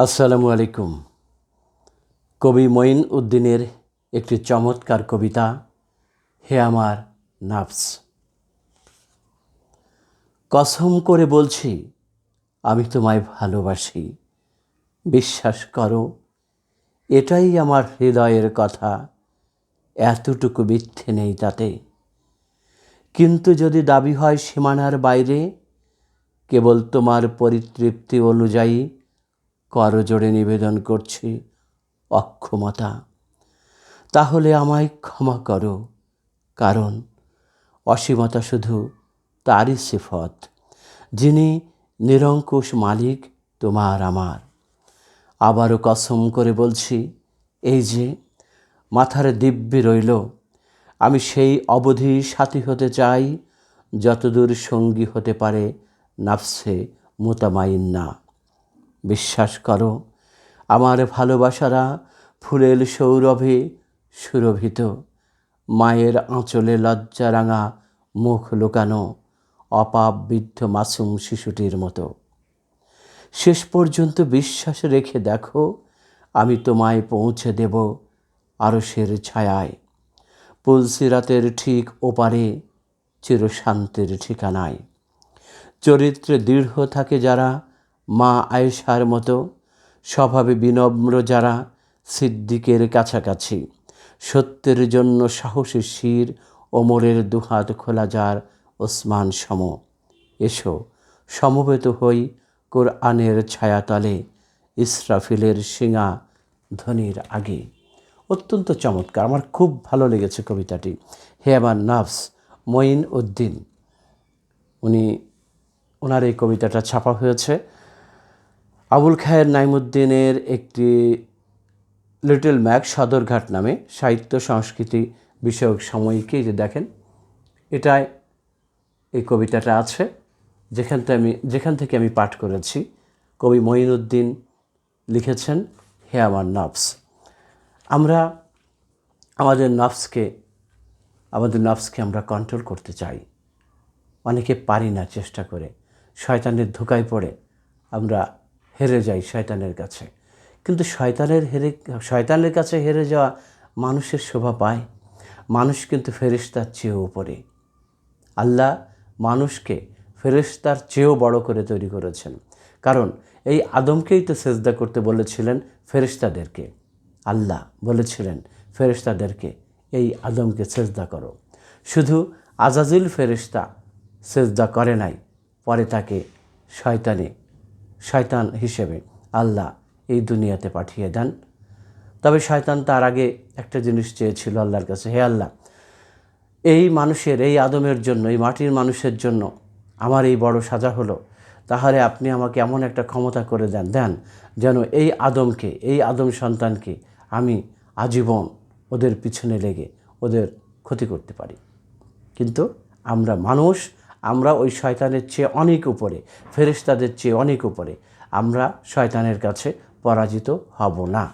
আসসালামু আলাইকুম। কবি মঈন উদ্দিনের একটি চমৎকার কবিতা, হে আমার নাফস। কসম করে বলছি আমি তোমায় ভালোবাসি, বিশ্বাস করো এটাই আমার হৃদয়ের কথা, এতটুকু মিথ্যে নেই তাতে। কিন্তু যদি দাবি হয় সীমানার বাইরে, কেবল তোমার পরিতৃপ্তি অনুযায়ী করজোড়ে নিবেদন করছি অক্ষমতা। তাহলে আমায় ক্ষমা করো, কারণ অসীমতা শুধু তারই সিফত, যিনি নিরঙ্কুশ মালিক তোমার আমার। আবারও কসম করে বলছি, এই যে মাথার দিব্যি রইল, আমি সেই অবধি সাথী হতে চাই যতদূর সঙ্গী হতে পারে নাফসে মুতামাইন্না। বিশ্বাস করো আমার ভালোবাসারা ফুলের সৌরভে সুরভিত, মায়ের আঁচলে লজ্জারাঙা মুখ লুকানো অপাপ বৃদ্ধ মাসুম শিশুটির মতো। শেষ পর্যন্ত বিশ্বাস রেখে দেখো, আমি তোমায় পৌঁছে দেব আরশের ছায়ায়, পুলসিরাতের ঠিক ওপারে চিরশান্তির ঠিকানায়। চরিত্রে দৃঢ় থাকে যারা মা আয়েশার মতো, স্বভাবে বিনম্র যারা সিদ্দিকের কাছাকাছি, সত্যের জন্য সাহসী শির ওমরের দুহাত খোলা যার ওসমান সম। এসো সমবেত হই কোরআনের ছায়াতলে, ইসরাফিলের শিঙা ধ্বনির আগে। অত্যন্ত চমৎকার, আমার খুব ভালো লেগেছে কবিতাটি। হে আমার নাফস, মঈন উদ্দিন, ওনার এই কবিতাটা ছাপা হয়েছে আবুল খায়ের নাইমুদ্দিনের একটি লিটল ম্যাগ সদরঘাট নামে সাহিত্য সংস্কৃতি বিষয়ক সাময়িকী। যে দেখেন, এটায় এই কবিতাটা আছে, যেখান থেকে আমি পাঠ করেছি। কবি মঈন উদ্দিন লিখেছেন, হে আমার নফস। আমরা আমাদের নফসকে আমরা কন্ট্রোল করতে চাই, অনেকে পারি না, চেষ্টা করে শয়তানের ধোঁকায় পড়ে আমরা হেরে যাই শয়তানের কাছে। কিন্তু শয়তানের কাছে হেরে যাওয়া মানুষের শোভা পায়? মানুষ কিন্তু ফেরেশতার চেয়েও উপরে। আল্লাহ মানুষকে ফেরেশতার চেয়েও বড় করে তৈরি করেছেন, কারণ এই আদমকেই তো সেজদা করতে বলেছিলেন ফেরেশতাদেরকে। আল্লাহ বলেছিলেন ফেরেশতাদেরকে, এই আদমকে সেজদা করো। শুধু আজাজিল ফেরেশতা সেজদা করে নাই, পরে তাকে শয়তান হিসেবে আল্লাহ এই দুনিয়াতে পাঠিয়ে দেন। তবে শয়তান তার আগে একটা জিনিস চেয়েছিল আল্লাহর কাছে, হে আল্লাহ, এই মানুষের, এই আদমের জন্য, এই মাটির মানুষের জন্য আমার এই বড় সাজা হলো, তাহলে আপনি আমাকে এমন একটা ক্ষমতা করে দেন যেন এই আদম সন্তানকে আমি আজীবন ওদের পিছনে লেগে ওদের ক্ষতি করতে পারি। কিন্তু আমরা ওই শয়তানের চেয়ে অনেক উপরে, ফেরেশতাদের চেয়ে অনেক উপরে। আমরা শয়তানের কাছে পরাজিত হব না।